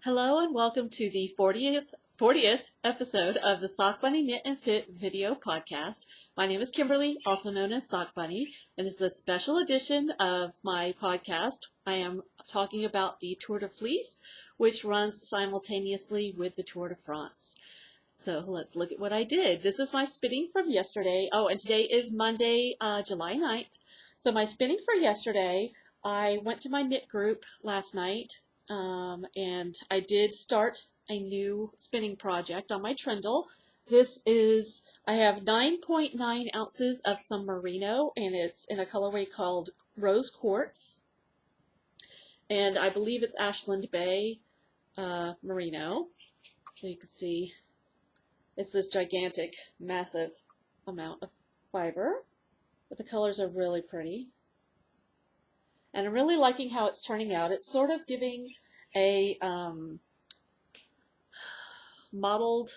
Hello and welcome to the 40th episode of the Sock Bunny Knit and Fit video podcast. My name is Kimberly, also known as Sock Bunny, and this is a special edition of my podcast. I am talking about the Tour de Fleece, which runs simultaneously with the Tour de France. So let's look at what I did. This is my spinning from yesterday. Oh, and today is Monday, July 9th. So my spinning for yesterday, I went to my knit group last night. And I did start a new spinning project on my trindle. I have 9.9 ounces of some merino, and it's in a colorway called Rose Quartz. And I believe it's Ashland Bay merino. So you can see it's this gigantic, massive amount of fiber, but the colors are really pretty. And I'm really liking how it's turning out. It's sort of giving a mottled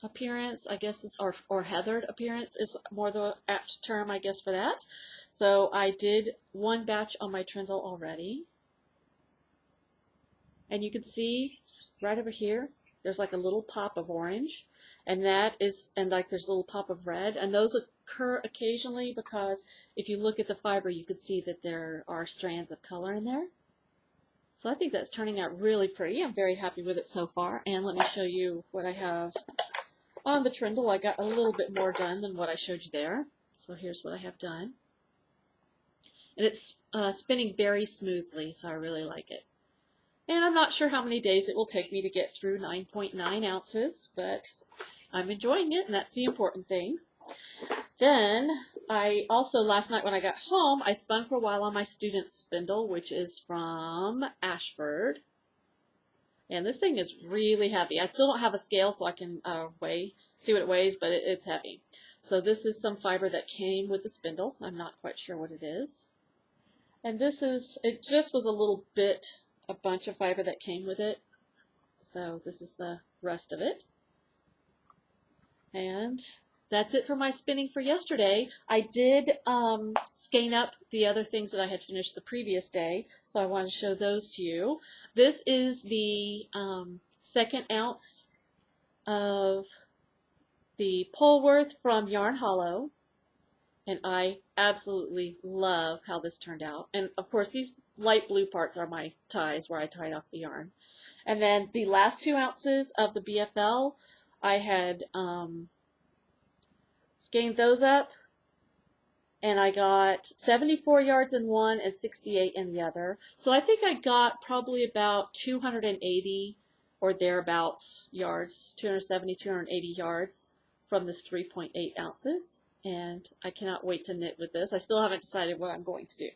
appearance, I guess, or heathered appearance is more the apt term, I guess, for that. So I did one batch on my trindle already. And you can see right over here, there's like a little pop of orange. And there's a little pop of red. And those occur occasionally because if you look at the fiber, you can see that there are strands of color in there. So I think that's turning out really pretty. I'm very happy with it so far. And let me show you what I have on the trindle. I got a little bit more done than what I showed you there. So here's what I have done. And it's spinning very smoothly, so I really like it. And I'm not sure how many days it will take me to get through 9.9 ounces, but I'm enjoying it, and that's the important thing. Then, last night when I got home, I spun for a while on my student spindle, which is from Ashford. And this thing is really heavy. I still don't have a scale so I can see what it weighs, but it's heavy. So this is some fiber that came with the spindle. I'm not quite sure what it is. And it just was a bunch of fiber that came with it. So this is the rest of it. And that's it for my spinning for yesterday. I did skein up the other things that I had finished the previous day, so I want to show those to you. This is the second ounce of the Polworth from Yarn Hollow, and I absolutely love how this turned out. And of course, these light blue parts are my ties where I tied off the yarn. And then the last 2 ounces of the BFL, I had skeined those up, and I got 74 yards in one and 68 in the other. So I think I got probably about 280 or thereabouts yards, 270, 280 yards from this 3.8 ounces. And I cannot wait to knit with this. I still haven't decided what I'm going to do.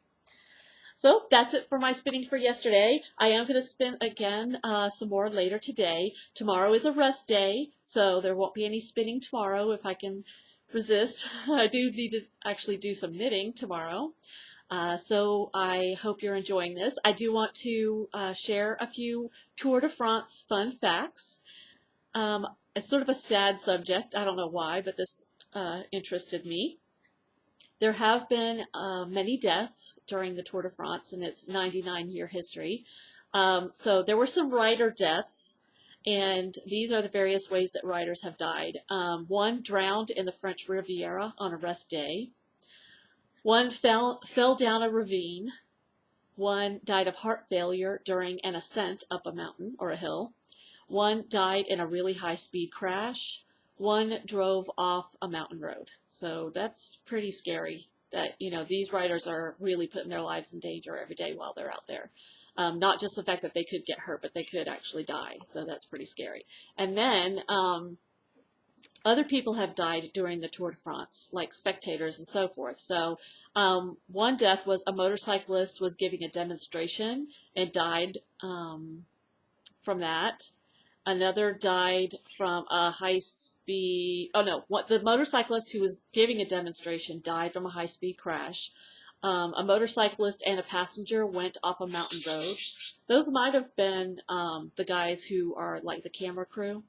So that's it for my spinning for yesterday. I am going to spin again some more later today. Tomorrow is a rest day, so there won't be any spinning tomorrow if I can resist. I do need to actually do some knitting tomorrow. So I hope you're enjoying this. I do want to share a few Tour de France fun facts. It's sort of a sad subject. I don't know why, but this interested me. There have been many deaths during the Tour de France in its 99-year history. So there were some rider deaths, and these are the various ways that riders have died. One drowned in the French Riviera on a rest day. One fell down a ravine. One died of heart failure during an ascent up a mountain or a hill. One died in a really high-speed crash. One drove off a mountain road. So that's pretty scary that, these riders are really putting their lives in danger every day while they're out there. Not just the fact that they could get hurt, but they could actually die. So that's pretty scary. And then other people have died during the Tour de France, like spectators and so forth. So one death was a motorcyclist was giving a demonstration and died from that. Another died from a the motorcyclist who was giving a demonstration died from a high-speed crash. A motorcyclist and a passenger went off a mountain road. Those might have been the guys who are like the camera crew.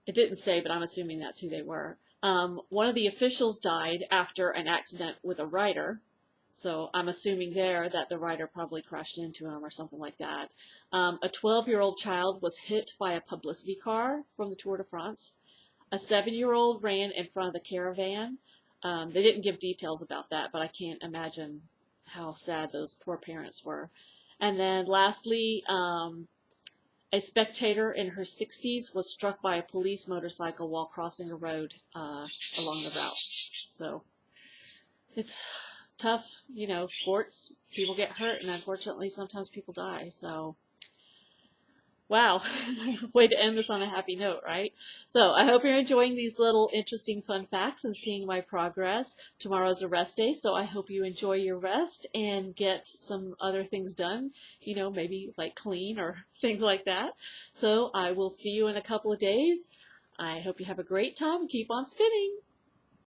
It didn't say, but I'm assuming that's who they were. One of the officials died after an accident with a rider. So I'm assuming there that the rider probably crashed into him or something like that. A 12-year-old child was hit by a publicity car from the Tour de France. A 7-year-old ran in front of the caravan. They didn't give details about that, but I can't imagine how sad those poor parents were. And then lastly, a spectator in her 60s was struck by a police motorcycle while crossing a road along the route. So it's tough, sports, people get hurt, and unfortunately sometimes people die. So wow, way to end this on a happy note, right? So I hope you're enjoying these little interesting fun facts and seeing my progress. Tomorrow's a rest day, so I hope you enjoy your rest and get some other things done, maybe like clean or things like that. So I will see you in a couple of days. I hope you have a great time and keep on spinning.